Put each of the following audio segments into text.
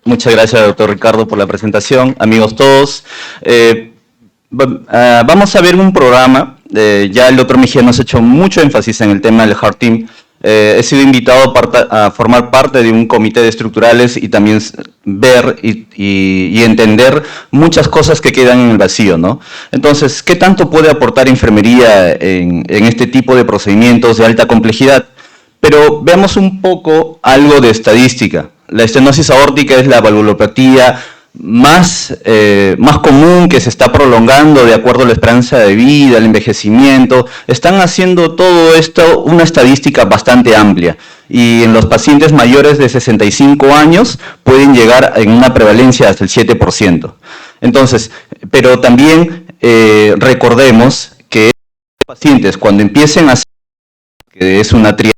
Muchas gracias, doctor Ricardo, por la presentación. Amigos todos, vamos a ver un programa. Ya el doctor Mejía nos ha hecho mucho énfasis en el tema del Heart Team. He sido invitado a formar parte de un comité de estructurales y también ver y entender muchas cosas que quedan en el vacío, ¿no? Entonces, ¿qué tanto puede aportar enfermería en este tipo de procedimientos de alta complejidad? Pero veamos un poco algo de estadística. La estenosis aórtica es la valvulopatía más común, que se está prolongando de acuerdo a la esperanza de vida, el envejecimiento. Están haciendo todo esto una estadística bastante amplia. Y en los pacientes mayores de 65 años pueden llegar en una prevalencia hasta el 7%. Entonces, pero también recordemos que estos pacientes, cuando empiecen a hacer, que es una triada,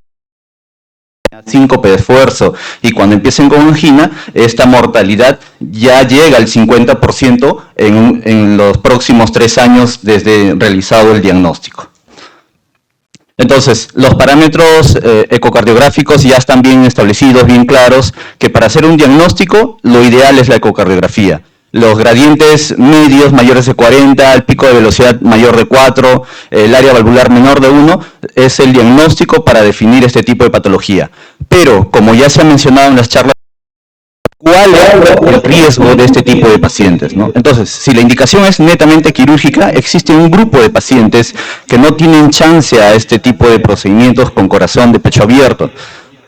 síncope de esfuerzo, y cuando empiecen con angina, esta mortalidad ya llega al 50% en los próximos 3 años desde realizado el diagnóstico. Entonces, los parámetros ecocardiográficos ya están bien establecidos, bien claros, que para hacer un diagnóstico lo ideal es la ecocardiografía. Los gradientes medios mayores de 40, el pico de velocidad mayor de 4, el área valvular menor de 1, es el diagnóstico para definir este tipo de patología. Pero, como ya se ha mencionado en las charlas, ¿cuál es el riesgo de este tipo de pacientes, ¿no? Entonces, si la indicación es netamente quirúrgica, existe un grupo de pacientes que no tienen chance a este tipo de procedimientos con corazón de pecho abierto.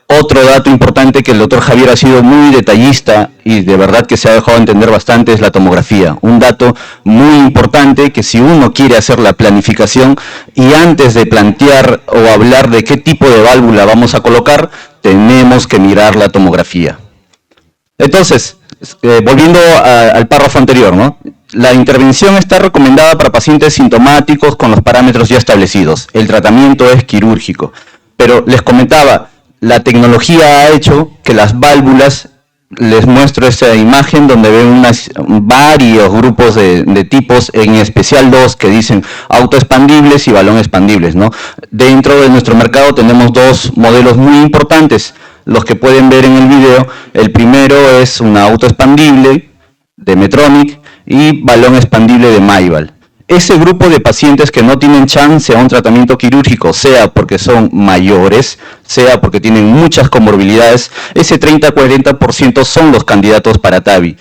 Otro dato importante que el doctor Javier ha sido muy detallista y de verdad que se ha dejado entender bastante es la tomografía. Un dato muy importante que si uno quiere hacer la planificación y antes de plantear o hablar de qué tipo de válvula vamos a colocar, tenemos que mirar la tomografía. Entonces, volviendo al párrafo anterior, ¿no? La intervención está recomendada para pacientes sintomáticos con los parámetros ya establecidos. El tratamiento es quirúrgico. Pero les comentaba, la tecnología ha hecho que las válvulas, les muestro esa imagen donde ven varios grupos de tipos, en especial 2 que dicen autoexpandibles y balón expandibles, ¿no? Dentro de nuestro mercado tenemos 2 modelos muy importantes, los que pueden ver en el video. El primero es una autoexpandible de Medtronic y balón expandible de Mayval. Ese grupo de pacientes que no tienen chance a un tratamiento quirúrgico, sea porque son mayores, sea porque tienen muchas comorbilidades, ese 30-40% son los candidatos para TAVI.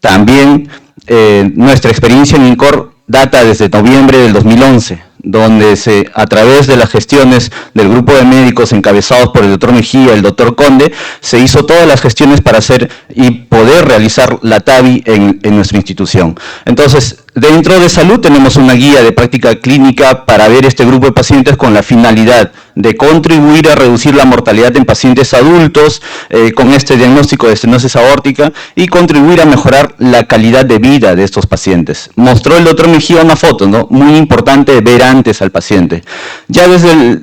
También nuestra experiencia en INCOR data desde noviembre del 2011, donde a través de las gestiones del grupo de médicos encabezados por el doctor Mejía, el doctor Conde, se hizo todas las gestiones para hacer y poder realizar la TAVI en nuestra institución. Entonces, dentro de salud tenemos una guía de práctica clínica para ver este grupo de pacientes con la finalidad de contribuir a reducir la mortalidad en pacientes adultos con este diagnóstico de estenosis aórtica y contribuir a mejorar la calidad de vida de estos pacientes. Mostró el doctor Mejía una foto, ¿no? Muy importante ver antes al paciente. Ya desde el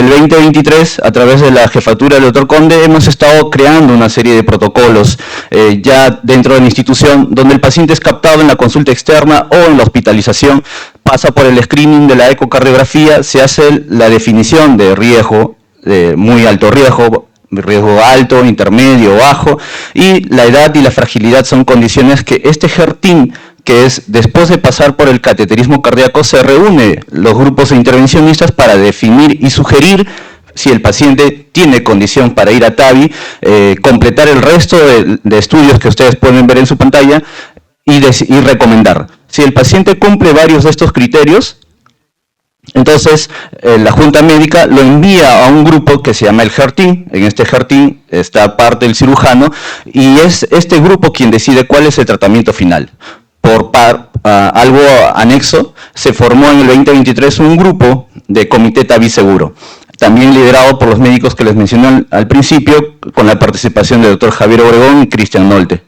2023, a través de la jefatura del doctor Conde, hemos estado creando una serie de protocolos ya dentro de la institución, donde el paciente es captado en la consulta externa o en la hospitalización, pasa por el screening de la ecocardiografía, se hace la definición de riesgo, de muy alto riesgo alto, intermedio, bajo, y la edad y la fragilidad son condiciones que este Heart Team, que es después de pasar por el cateterismo cardíaco, se reúne los grupos de intervencionistas para definir y sugerir si el paciente tiene condición para ir a TAVI, completar el resto de estudios que ustedes pueden ver en su pantalla y recomendar. Si el paciente cumple varios de estos criterios, entonces la Junta Médica lo envía a un grupo que se llama el Heart Team. En este Heart Team está parte del cirujano y es este grupo quien decide cuál es el tratamiento final. Algo anexo, se formó en el 2023 un grupo de comité TAVI seguro, también liderado por los médicos que les mencioné al principio, con la participación del doctor Javier Obregón y Cristian Nolte.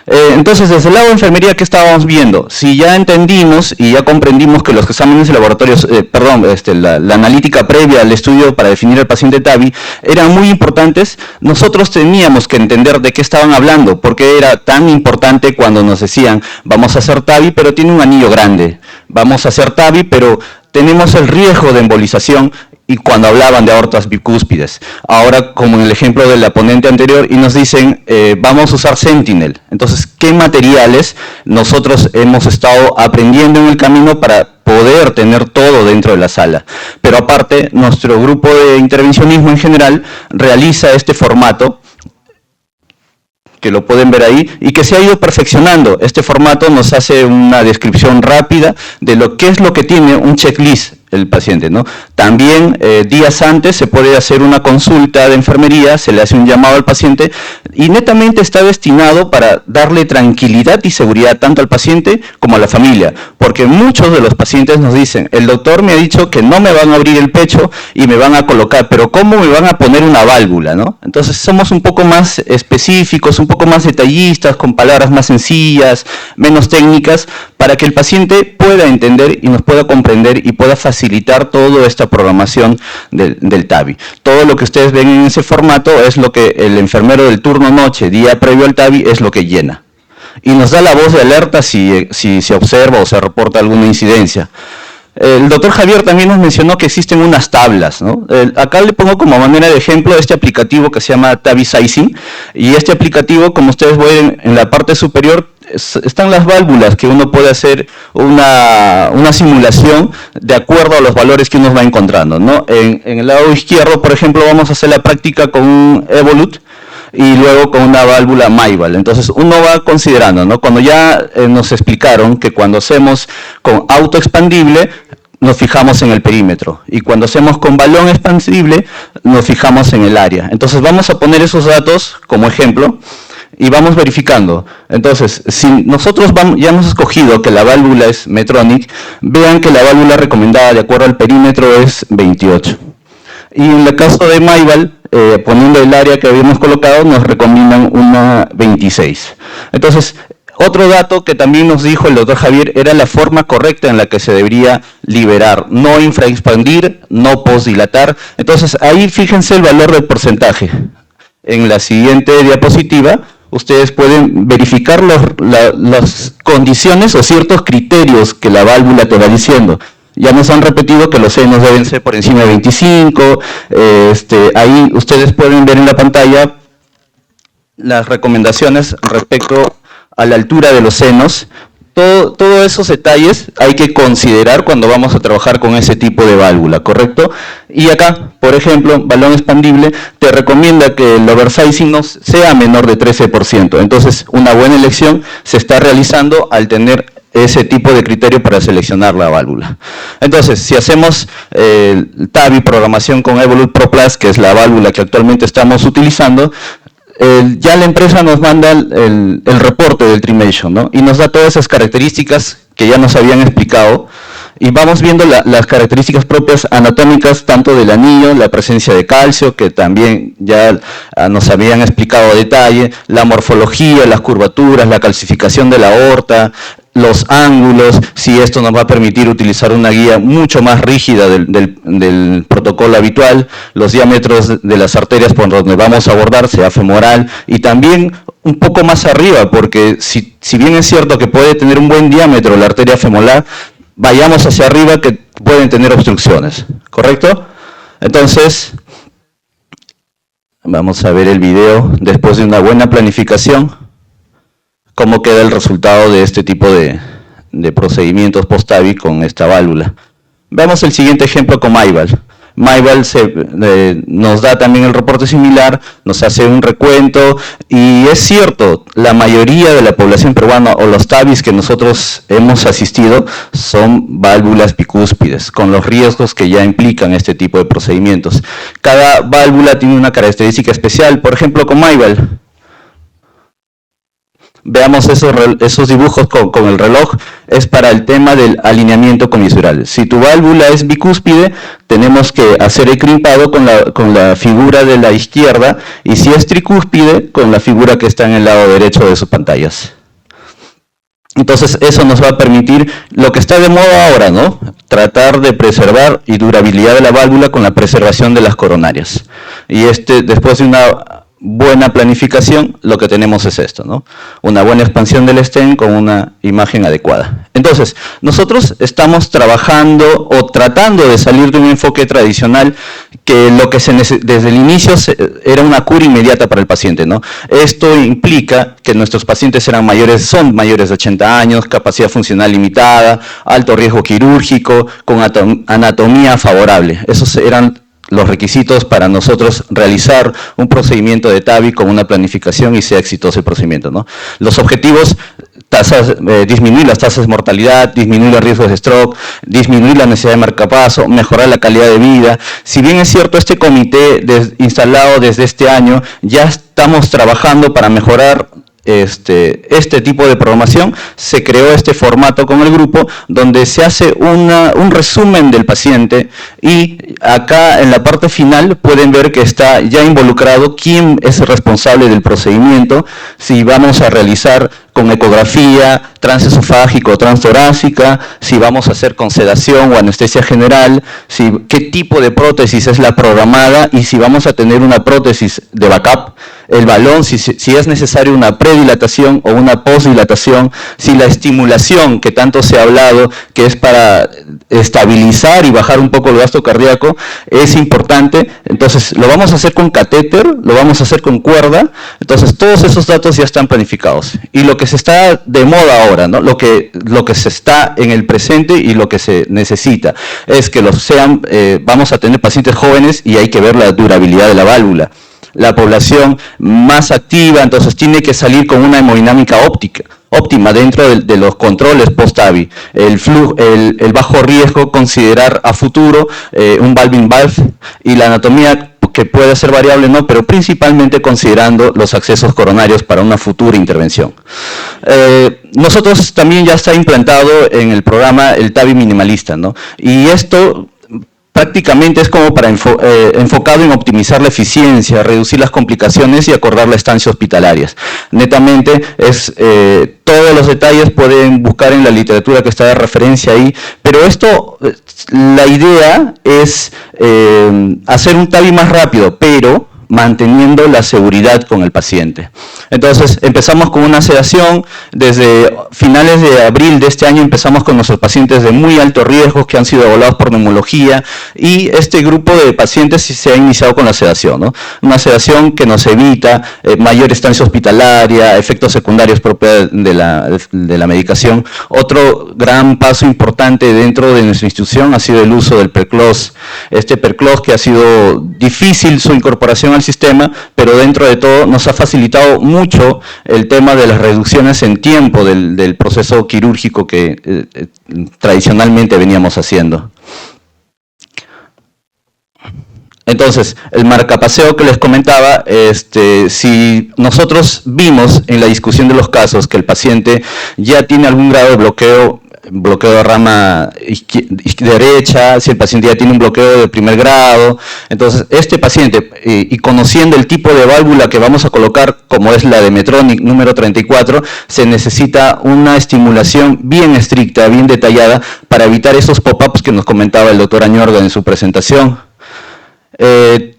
Entonces, desde el lado de enfermería, ¿qué estábamos viendo? Si ya entendimos y ya comprendimos que los exámenes de laboratorios, la analítica previa al estudio para definir al paciente TAVI eran muy importantes, nosotros teníamos que entender de qué estaban hablando, porque era tan importante cuando nos decían, vamos a hacer TAVI, pero tiene un anillo grande, vamos a hacer TAVI, pero tenemos el riesgo de embolización, y cuando hablaban de aortas bicúspides. Ahora, como en el ejemplo de la ponente anterior, y nos dicen, vamos a usar Sentinel. Entonces, ¿qué materiales nosotros hemos estado aprendiendo en el camino para poder tener todo dentro de la sala? Pero aparte, nuestro grupo de intervencionismo en general realiza este formato, que lo pueden ver ahí, y que se ha ido perfeccionando. Este formato nos hace una descripción rápida de qué es lo que tiene un checklist el paciente, ¿no? También días antes se puede hacer una consulta de enfermería, se le hace un llamado al paciente y netamente está destinado para darle tranquilidad y seguridad tanto al paciente como a la familia, porque muchos de los pacientes nos dicen, el doctor me ha dicho que no me van a abrir el pecho y me van a colocar, pero ¿cómo me van a poner una válvula, no? Entonces somos un poco más específicos, un poco más detallistas, con palabras más sencillas, menos técnicas, para que el paciente pueda entender y nos pueda comprender y pueda facilitar toda esta programación del TAVI. Todo lo que ustedes ven en ese formato es lo que el enfermero del turno noche, día previo al TAVI, es lo que llena. Y nos da la voz de alerta si se observa o se reporta alguna incidencia. El doctor Javier también nos mencionó que existen unas tablas, ¿no? Acá le pongo como manera de ejemplo este aplicativo que se llama TAVI Sizing, y este aplicativo, como ustedes ven en la parte superior, están las válvulas que uno puede hacer una simulación de acuerdo a los valores que uno va encontrando, ¿no? En el lado izquierdo, por ejemplo, vamos a hacer la práctica con un Evolut y luego con una válvula MyVal. Entonces uno va considerando, ¿no? Cuando ya nos explicaron que cuando hacemos con auto expandible, nos fijamos en el perímetro, y cuando hacemos con balón expansible, nos fijamos en el área. Entonces vamos a poner esos datos como ejemplo, y vamos verificando. Entonces, si nosotros ya hemos escogido que la válvula es Medtronic, vean que la válvula recomendada de acuerdo al perímetro es 28. Y en el caso de MyVal, poniendo el área que habíamos colocado, nos recomiendan una 26. Entonces, otro dato que también nos dijo el doctor Javier era la forma correcta en la que se debería liberar, no infraexpandir, no postdilatar. Entonces, ahí fíjense el valor del porcentaje. En la siguiente diapositiva, ustedes pueden verificar las condiciones o ciertos criterios que la válvula te va diciendo. Ya nos han repetido que los senos deben ser por encima de 25, ahí ustedes pueden ver en la pantalla las recomendaciones respecto a la altura de los senos. Todos esos detalles hay que considerar cuando vamos a trabajar con ese tipo de válvula, ¿correcto? Y acá, por ejemplo, balón expandible te recomienda que el oversizing no sea menor de 13%. Entonces, una buena elección se está realizando al tener ese tipo de criterio para seleccionar la válvula. Entonces, si hacemos TAVI, programación con Evolut Pro Plus, que es la válvula que actualmente estamos utilizando, ya la empresa nos manda el reporte del Trimation, ¿no? Y nos da todas esas características que ya nos habían explicado, y vamos viendo las características propias anatómicas, tanto del anillo, la presencia de calcio, que también ya nos habían explicado a detalle, la morfología, las curvaturas, la calcificación de la aorta, los ángulos, si esto nos va a permitir utilizar una guía mucho más rígida del protocolo habitual, los diámetros de las arterias por donde vamos a abordar, sea femoral, y también un poco más arriba, porque si bien es cierto que puede tener un buen diámetro la arteria femoral, vayamos hacia arriba que pueden tener obstrucciones, ¿correcto? Entonces, vamos a ver el video después de una buena planificación, cómo queda el resultado de este tipo de procedimientos post-TAVI con esta válvula. Veamos el siguiente ejemplo con MyVal. MyVal nos da también el reporte similar, nos hace un recuento, y es cierto, la mayoría de la población peruana o los TAVIs que nosotros hemos asistido son válvulas bicúspides, con los riesgos que ya implican este tipo de procedimientos. Cada válvula tiene una característica especial, por ejemplo con MyVal. Veamos esos dibujos con el reloj, es para el tema del alineamiento comisural. Si tu válvula es bicúspide, tenemos que hacer el crimpado con la figura de la izquierda, y si es tricúspide, con la figura que está en el lado derecho de sus pantallas. Entonces eso nos va a permitir lo que está de moda ahora, ¿no? Tratar de preservar y durabilidad de la válvula con la preservación de las coronarias. Y después de una buena planificación, lo que tenemos es esto, ¿no? Una buena expansión del stem con una imagen adecuada. Entonces, nosotros estamos trabajando o tratando de salir de un enfoque tradicional que lo que desde el inicio era una cura inmediata para el paciente, ¿no? Esto implica que nuestros pacientes son mayores de 80 años, capacidad funcional limitada, alto riesgo quirúrgico, con anatomía favorable. Esos eran los requisitos para nosotros realizar un procedimiento de TAVI con una planificación y sea exitoso el procedimiento, ¿no? Los objetivos, disminuir las tasas de mortalidad, disminuir los riesgos de stroke, disminuir la necesidad de marcapaso, mejorar la calidad de vida. Si bien es cierto, este comité instalado desde este año, ya estamos trabajando para mejorar este tipo de programación. Se creó este formato con el grupo donde se hace un resumen del paciente y acá en la parte final pueden ver que está ya involucrado quién es el responsable del procedimiento, si vamos a realizar con ecografía, transesofágico o transtorácica, si vamos a hacer con sedación o anestesia general, qué tipo de prótesis es la programada y si vamos a tener una prótesis de backup, el balón, si es necesario una predilatación o una postdilatación, si la estimulación que tanto se ha hablado, que es para estabilizar y bajar un poco el gasto cardíaco, es importante. Entonces, lo vamos a hacer con catéter, lo vamos a hacer con cuerda. Entonces, todos esos datos ya están planificados. Y lo que se está de moda ahora, ¿no? Lo que se está en el presente y lo que se necesita es que vamos a tener pacientes jóvenes y hay que ver la durabilidad de la válvula. La población más activa, entonces tiene que salir con una hemodinámica óptima dentro de los controles post-TAVI. El bajo riesgo, considerar a futuro un valving valve y la anatomía que puede ser variable, no, pero principalmente considerando los accesos coronarios para una futura intervención. Nosotros también ya está implantado en el programa el TAVI minimalista, ¿no? Y esto prácticamente es como para enfocado en optimizar la eficiencia, reducir las complicaciones y acordar la estancia hospitalarias. Netamente, todos los detalles pueden buscar en la literatura que está de referencia ahí, pero la idea es hacer un TAVI más rápido, pero manteniendo la seguridad con el paciente. Entonces, empezamos con una sedación. Desde finales de abril de este año empezamos con nuestros pacientes de muy alto riesgo que han sido evaluados por neumología, y este grupo de pacientes se ha iniciado con la sedación, ¿no? Una sedación que nos evita mayor estancia hospitalaria, efectos secundarios propios de la medicación. Otro gran paso importante dentro de nuestra institución ha sido el uso del PERCLOS. Este PERCLOS, que ha sido difícil su incorporación al sistema, pero dentro de todo nos ha facilitado mucho el tema de las reducciones en tiempo del proceso quirúrgico que tradicionalmente veníamos haciendo. Entonces, el marcapaseo que les comentaba, si nosotros vimos en la discusión de los casos que el paciente ya tiene algún grado de bloqueo de rama derecha, si el paciente ya tiene un bloqueo de primer grado, entonces este paciente, y conociendo el tipo de válvula que vamos a colocar, como es la de Medtronic número 34, se necesita una estimulación bien estricta, bien detallada, para evitar esos pop-ups que nos comentaba el doctor Añorga en su presentación.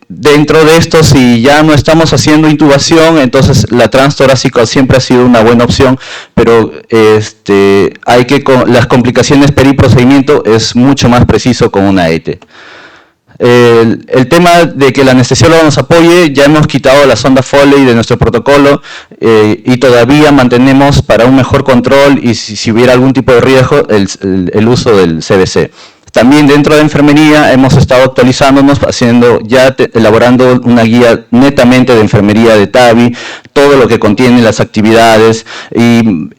Dentro de esto, si ya no estamos haciendo intubación, entonces la transtorácica siempre ha sido una buena opción, pero las complicaciones periprocedimiento es mucho más preciso con una ET. El tema de que el anestesiólogo nos apoye, ya hemos quitado la sonda Foley de nuestro protocolo y todavía mantenemos para un mejor control y si hubiera algún tipo de riesgo el uso del CBC. También dentro de enfermería hemos estado actualizándonos, elaborando una guía netamente de enfermería de TAVI, todo lo que contiene las actividades, y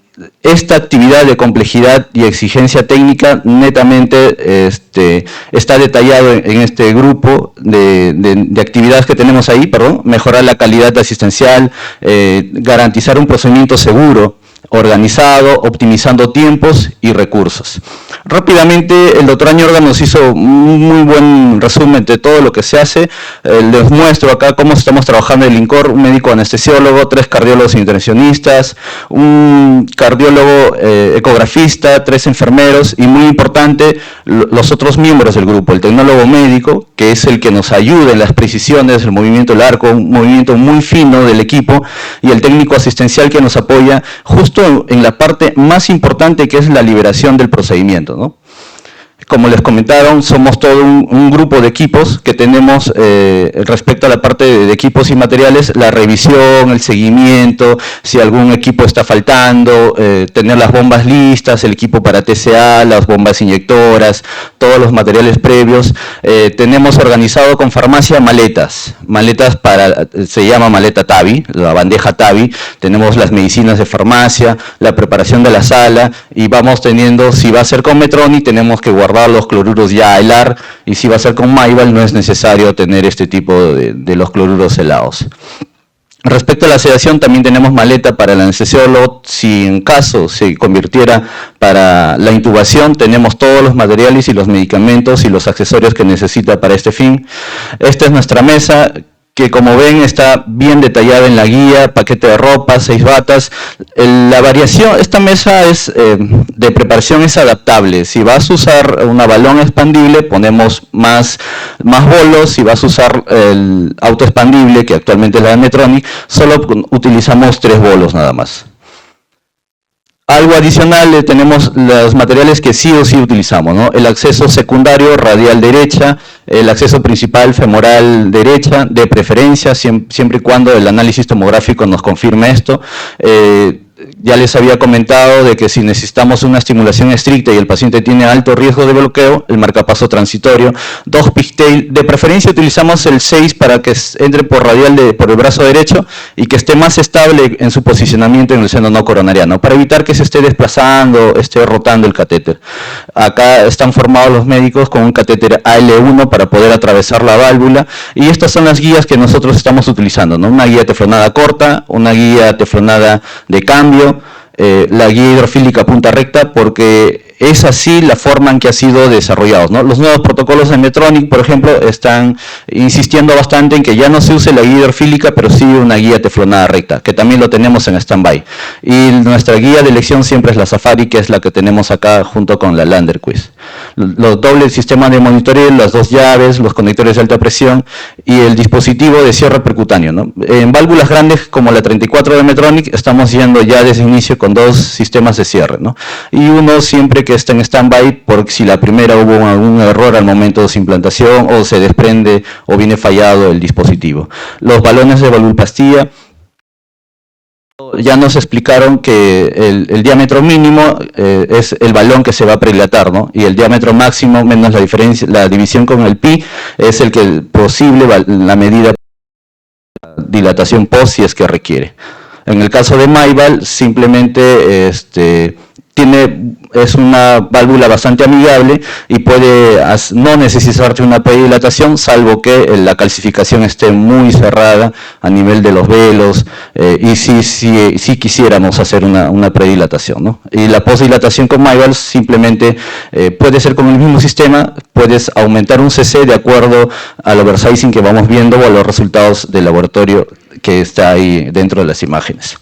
esta actividad de complejidad y exigencia técnica netamente está detallado en este grupo de actividades que tenemos ahí, mejorar la calidad asistencial, garantizar un procedimiento seguro. organizado, optimizando tiempos y recursos. Rápidamente, el doctor Añorga nos hizo un muy buen resumen de todo lo que se hace. Les muestro acá cómo estamos trabajando en el INCOR, un médico anestesiólogo, 3 cardiólogos intervencionistas, un cardiólogo ecografista, 3 enfermeros y, muy importante, los otros miembros del grupo, el tecnólogo médico, que es el que nos ayuda en las precisiones, el movimiento del arco, un movimiento muy fino del equipo, y el técnico asistencial que nos apoya justo en la parte más importante, que es la liberación del procedimiento, ¿no? Como les comentaron, somos todo un grupo de equipos que tenemos respecto a la parte de equipos y materiales, la revisión, el seguimiento, si algún equipo está faltando, tener las bombas listas, el equipo para TCA, las bombas inyectoras, todos los materiales previos. Tenemos organizado con farmacia maletas para, se llama maleta TAVI, la bandeja TAVI, tenemos las medicinas de farmacia, la preparación de la sala, y vamos teniendo, si va a ser con Medtronic, tenemos que guardar los cloruros ya a helar, y si va a ser con Mayval no es necesario tener este tipo de los cloruros helados. Respecto a la sedación, también tenemos maleta para el anestesiólogo. Si en caso se convirtiera para la intubación, tenemos todos los materiales y los medicamentos y los accesorios que necesita para este fin. Esta es nuestra mesa, que como ven está bien detallada en la guía, paquete de ropa, 6 batas. La variación, esta mesa es de preparación es adaptable. Si vas a usar una balón expandible, ponemos más bolos. Si vas a usar el auto expandible, que actualmente es la de Medtronic, solo utilizamos 3 bolos nada más. Algo adicional, tenemos los materiales que sí o sí utilizamos, ¿no? El acceso secundario radial derecha, el acceso principal femoral derecha, de preferencia, siempre y cuando el análisis tomográfico nos confirme esto. Ya les había comentado de que si necesitamos una estimulación estricta y el paciente tiene alto riesgo de bloqueo, el marcapaso transitorio, 2 pigtail, de preferencia utilizamos el 6 para que entre por radial por el brazo derecho y que esté más estable en su posicionamiento en el seno no coronariano, para evitar que se esté desplazando, esté rotando el catéter. Acá están formados los médicos con un catéter AL1 para poder atravesar la válvula, y estas son las guías que nosotros estamos utilizando, ¿no? Una guía teflonada corta, una guía teflonada de cambio, la guía hidrofílica punta recta, porque es así la forma en que ha sido desarrollado, ¿no? Los nuevos protocolos de Medtronic, por ejemplo, están insistiendo bastante en que ya no se use la guía hidrofílica, pero sí una guía teflonada recta, que también lo tenemos en stand-by. Y nuestra guía de elección siempre es la Safari, que es la que tenemos acá junto con la Lander Quiz. Los dobles sistemas de monitoreo, las 2 llaves, los conectores de alta presión y el dispositivo de cierre percutáneo, ¿no? En válvulas grandes como la 34 de Medtronic estamos yendo ya desde el inicio con 2 sistemas de cierre, ¿no? Y uno siempre que está en stand-by, porque si la primera hubo algún error al momento de su implantación o se desprende o viene fallado el dispositivo. Los balones de valvulopastilla, ya nos explicaron que el diámetro mínimo es el balón que se va a predilatar, ¿no? Y el diámetro máximo menos la división con el pi es el que posible la medida de dilatación post si es que requiere. En el caso de Mayval, simplemente es una válvula bastante amigable y puede no necesitarte una predilatación, salvo que la calcificación esté muy cerrada a nivel de los velos, y si quisiéramos hacer una predilatación, ¿no? Y la postdilatación con Mayval simplemente puede ser con el mismo sistema, puedes aumentar un cc de acuerdo al oversizing que vamos viendo o a los resultados del laboratorio que está ahí dentro de las imágenes.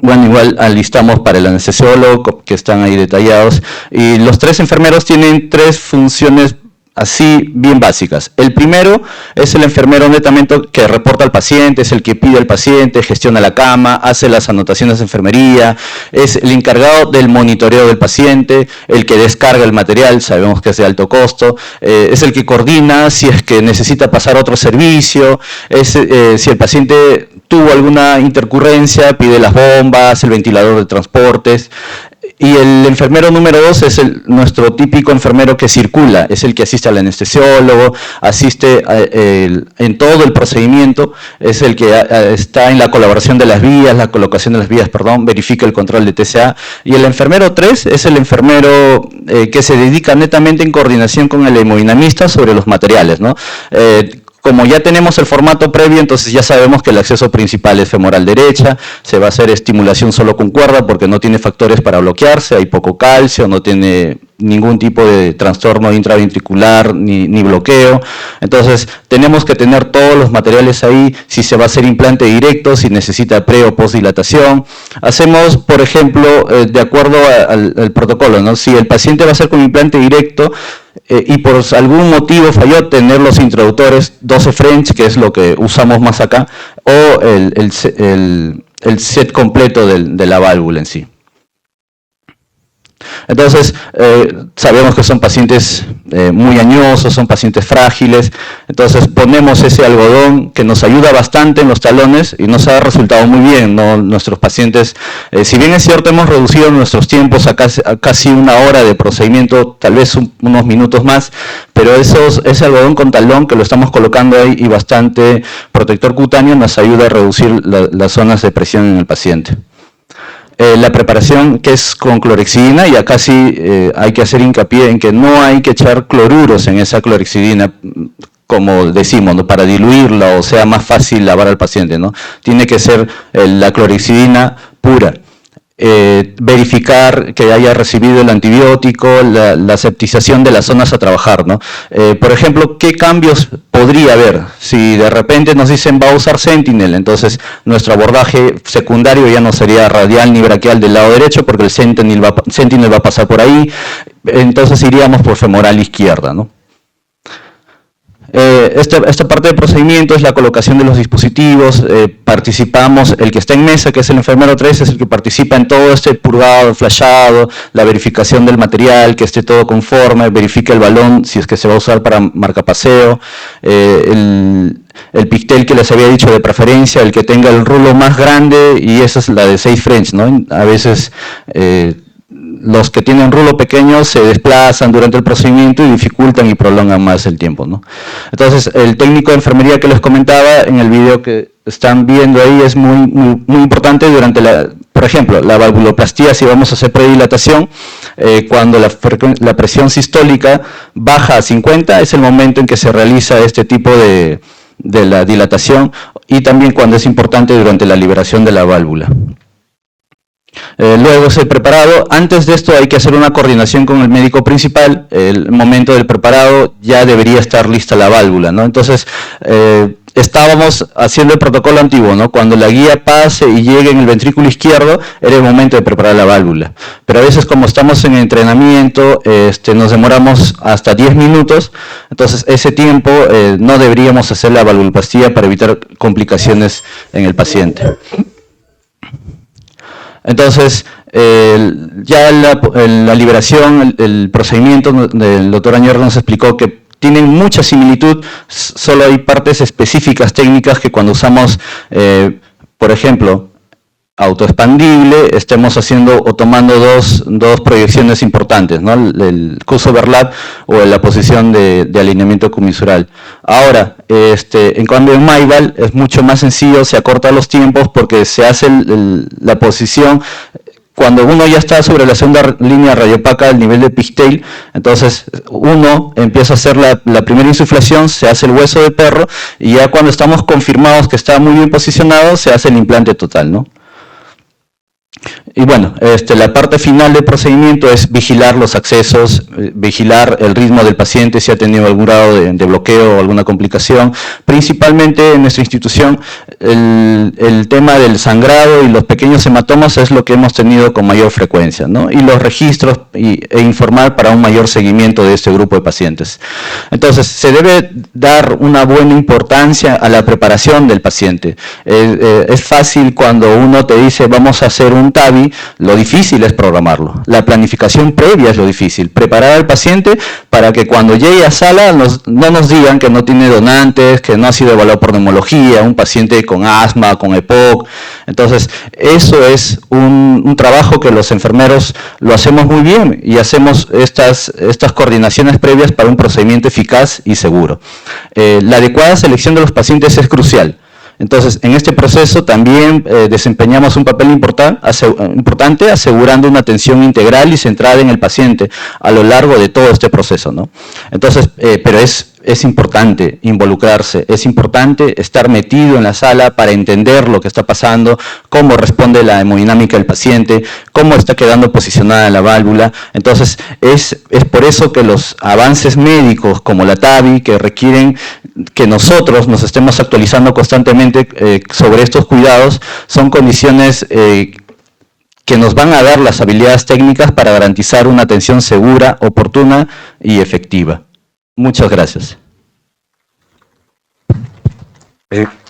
Bueno, igual alistamos para el anestesiólogo, que están ahí detallados, y los 3 enfermeros tienen 3 funciones así bien básicas. El primero es el enfermero netamente que reporta al paciente, es el que pide al paciente, gestiona la cama, hace las anotaciones de enfermería, es el encargado del monitoreo del paciente, el que descarga el material, sabemos que es de alto costo, es el que coordina si es que necesita pasar a otro servicio, si el paciente tuvo alguna intercurrencia, pide las bombas, el ventilador de transportes. Y el enfermero número 2 es nuestro típico enfermero que circula, es el que asiste al anestesiólogo, asiste en todo el procedimiento, es el que está en la colaboración de las vías, la colocación de las vías, verifica el control de TCA. Y el enfermero 3 es el enfermero que se dedica netamente en coordinación con el hemodinamista sobre los materiales, ¿no? como ya tenemos el formato previo, entonces ya sabemos que el acceso principal es femoral derecha, se va a hacer estimulación solo con cuerda porque no tiene factores para bloquearse, hay poco calcio, no tiene ningún tipo de trastorno intraventricular ni bloqueo. Entonces tenemos que tener todos los materiales ahí, si se va a hacer implante directo, si necesita pre o post dilatación. Hacemos, por ejemplo, de acuerdo al protocolo, ¿no? Si el paciente va a ser con implante directo, y por algún motivo falló, tener los introductores 12 French, que es lo que usamos más acá, o el set completo de la válvula en sí. Entonces, sabemos que son pacientes muy añosos, son pacientes frágiles, entonces ponemos ese algodón que nos ayuda bastante en los talones y nos ha resultado muy bien, ¿no? Nuestros pacientes, si bien es cierto, hemos reducido nuestros tiempos a casi una hora de procedimiento, tal vez unos minutos más, pero ese algodón con talón que lo estamos colocando ahí y bastante protector cutáneo nos ayuda a reducir las zonas de presión en el paciente. La preparación que es con clorexidina, y acá sí hay que hacer hincapié en que no hay que echar cloruros en esa clorexidina, como decimos, ¿no? Para diluirla o sea más fácil lavar al paciente, ¿no? Tiene que ser la clorexidina pura. Verificar que haya recibido el antibiótico, la septización de las zonas a trabajar, ¿no? Por ejemplo, ¿qué cambios podría haber? Si de repente nos dicen va a usar Sentinel, entonces nuestro abordaje secundario ya no sería radial ni braquial del lado derecho, porque el Sentinel va a pasar por ahí, entonces iríamos por femoral izquierda, ¿no? Esta parte del procedimiento es la colocación de los dispositivos, participamos, el que está en mesa, que es el enfermero 3, es el que participa en todo este purgado, flashado, la verificación del material, que esté todo conforme, verifica el balón si es que se va a usar para marcapaseo, el pictel que les había dicho de preferencia, el que tenga el rulo más grande, y esa es la de 6 French, ¿no? A veces los que tienen rulo pequeño se desplazan durante el procedimiento y dificultan y prolongan más el tiempo, ¿no? Entonces, el técnico de enfermería que les comentaba en el video que están viendo ahí es muy importante durante por ejemplo, la valvuloplastía. Si vamos a hacer predilatación, cuando la presión sistólica baja a 50, es el momento en que se realiza este tipo de la dilatación, y también cuando es importante durante la liberación de la válvula. Luego es el preparado. Antes de esto hay que hacer una coordinación con el médico principal. El momento del preparado ya debería estar lista la válvula, ¿no? Entonces, estábamos haciendo el protocolo antiguo, ¿no? Cuando la guía pase y llegue en el ventrículo izquierdo, era el momento de preparar la válvula. Pero a veces, como estamos en entrenamiento, nos demoramos hasta 10 minutos, entonces ese tiempo no deberíamos hacer la valvuloplastía para evitar complicaciones en el paciente. Entonces, ya la liberación, el procedimiento del doctor Añor nos explicó que tienen mucha similitud, solo hay partes específicas técnicas que cuando usamos, por ejemplo, autoexpandible, estemos haciendo o tomando dos proyecciones importantes, ¿no? El crossover o la posición de alineamiento comisural. Ahora, en cambio en MyVal es mucho más sencillo, se acortan los tiempos porque se hace la posición cuando uno ya está sobre la segunda línea radiopaca al nivel de pigtail. Entonces uno empieza a hacer la primera insuflación, se hace el hueso de perro, y ya cuando estamos confirmados que está muy bien posicionado, se hace el implante total, ¿no? Y bueno, la parte final del procedimiento es vigilar los accesos, vigilar el ritmo del paciente, si ha tenido algún grado de bloqueo o alguna complicación. Principalmente en nuestra institución, el tema del sangrado y los pequeños hematomas es lo que hemos tenido con mayor frecuencia, ¿no? Y los registros e informar para un mayor seguimiento de este grupo de pacientes. Entonces, se debe dar una buena importancia a la preparación del paciente. Es fácil cuando uno te dice vamos a hacer un TAVI, lo difícil es programarlo. La planificación previa es lo difícil. Preparar al paciente para que cuando llegue a sala no nos digan que no tiene donantes, que no ha sido evaluado por neumología, un paciente con asma, con EPOC. Entonces, eso es un trabajo que los enfermeros lo hacemos muy bien y hacemos estas coordinaciones previas para un procedimiento eficaz y seguro. La adecuada selección de los pacientes es crucial. Entonces, en este proceso también desempeñamos un papel importante asegurando una atención integral y centrada en el paciente a lo largo de todo este proceso, ¿no? Entonces, pero es es importante involucrarse, es importante estar metido en la sala para entender lo que está pasando, cómo responde la hemodinámica del paciente, cómo está quedando posicionada la válvula. Entonces, es por eso que los avances médicos como la TAVI, que requieren que nosotros nos estemos actualizando constantemente sobre estos cuidados, son condiciones que nos van a dar las habilidades técnicas para garantizar una atención segura, oportuna y efectiva. Muchas gracias.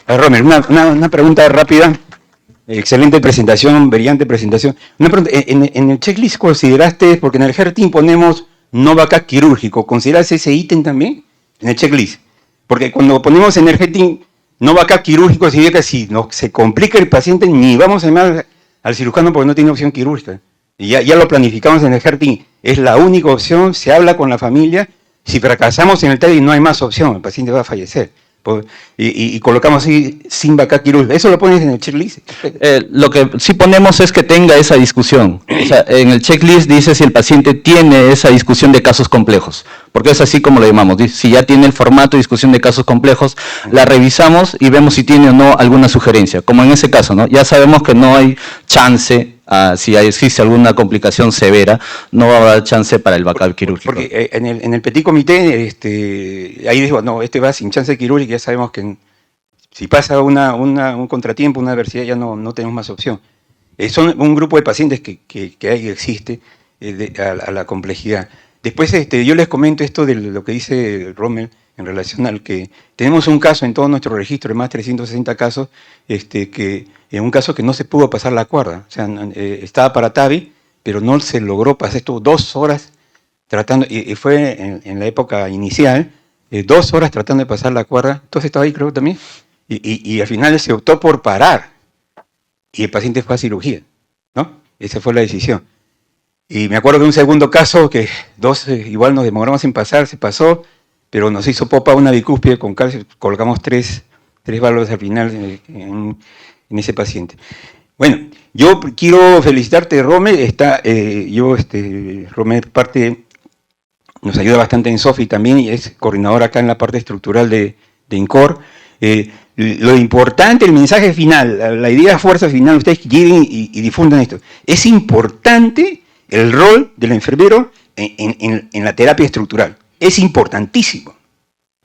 Romer, una pregunta rápida. Excelente presentación, brillante presentación. Una pregunta, en el checklist consideraste, porque en el HER-Team ponemos no vaca quirúrgico, ¿consideraste ese ítem también en el checklist? Porque cuando ponemos en el HER-Team no vaca quirúrgico, significa que si no, se complica el paciente, ni vamos a llamar al cirujano porque no tiene opción quirúrgica. Y ya lo planificamos en el HER-Team. Es la única opción, se habla con la familia. Si fracasamos en el TAVI no hay más opción, el paciente va a fallecer. Y colocamos así sin vaca quirúrgica. ¿Eso lo pones en el checklist? Lo que sí ponemos es que tenga esa discusión. O sea, en el checklist dice si el paciente tiene esa discusión de casos complejos, porque es así como lo llamamos. Si ya tiene el formato de discusión de casos complejos, la revisamos y vemos si tiene o no alguna sugerencia, como en ese caso, ¿no? Ya sabemos que no hay chance. Si existe alguna complicación severa, no va a dar chance para el backup quirúrgico. Porque en el petit comité, ahí digo, no, va sin chance quirúrgica, ya sabemos que si pasa un contratiempo, una adversidad, ya no tenemos más opción. Son un grupo de pacientes que existe a la complejidad. Después yo les comento esto de lo que dice Rommel en relación al que tenemos un caso en todo nuestro registro de más de 360 casos, que en un caso que no se pudo pasar la cuerda, o sea, estaba para TAVI, pero no se logró pasar, estuvo 2 horas tratando, y fue en la época inicial, 2 horas tratando de pasar la cuerda, entonces estaba ahí creo también, y al final se optó por parar, y el paciente fue a cirugía, ¿no? Esa fue la decisión. Y me acuerdo de un segundo caso que igual nos demoramos en pasar, se pasó, pero nos hizo popa una bicúspide con calcio, colocamos tres válvulas al final en ese paciente. Bueno, yo quiero felicitarte, Romer. Romer nos ayuda bastante en SOFI también y es coordinador acá en la parte estructural de INCOR. Lo importante, el mensaje final, la idea de fuerza final, ustedes lleguen y difundan esto. Es importante el rol del enfermero en la terapia estructural. Es importantísimo.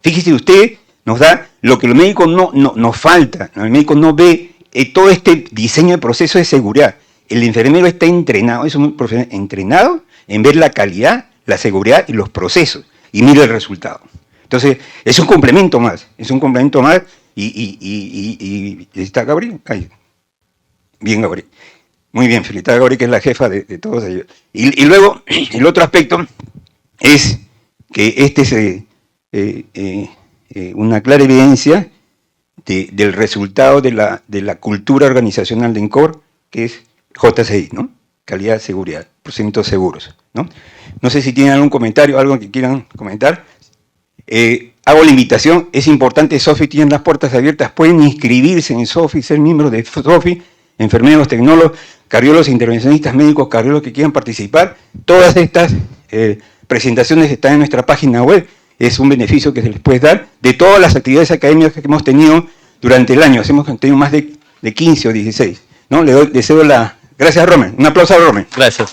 Fíjese usted, nos da lo que los médicos nos falta. El médico no ve todo este diseño de proceso de seguridad. El enfermero está entrenado, es un profesional entrenado en ver la calidad, la seguridad y los procesos. Y mira el resultado. Entonces, es un complemento más. Y ¿está Gabriel? Ahí. Bien, Gabriel. Muy bien, felicitar a Gabriel, que es la jefa de todos ellos. Y luego, el otro aspecto es que este es una clara evidencia del resultado de la cultura organizacional de INCOR, que es JCI, ¿no? Calidad, seguridad, procedimientos seguros, ¿no? No sé si tienen algún comentario, algo que quieran comentar. Hago la invitación, es importante, SOFI tiene las puertas abiertas, pueden inscribirse en SOFI, ser miembros de SOFI, enfermeros, tecnólogos, cardiólogos, intervencionistas, médicos, cardiólogos que quieran participar. Todas estas presentaciones están en nuestra página web, es un beneficio que se les puede dar de todas las actividades académicas que hemos tenido durante el año. Hemos tenido más de 15 o 16. ¿No? Le cedo la... Gracias, Romer. Un aplauso a Romer. Gracias.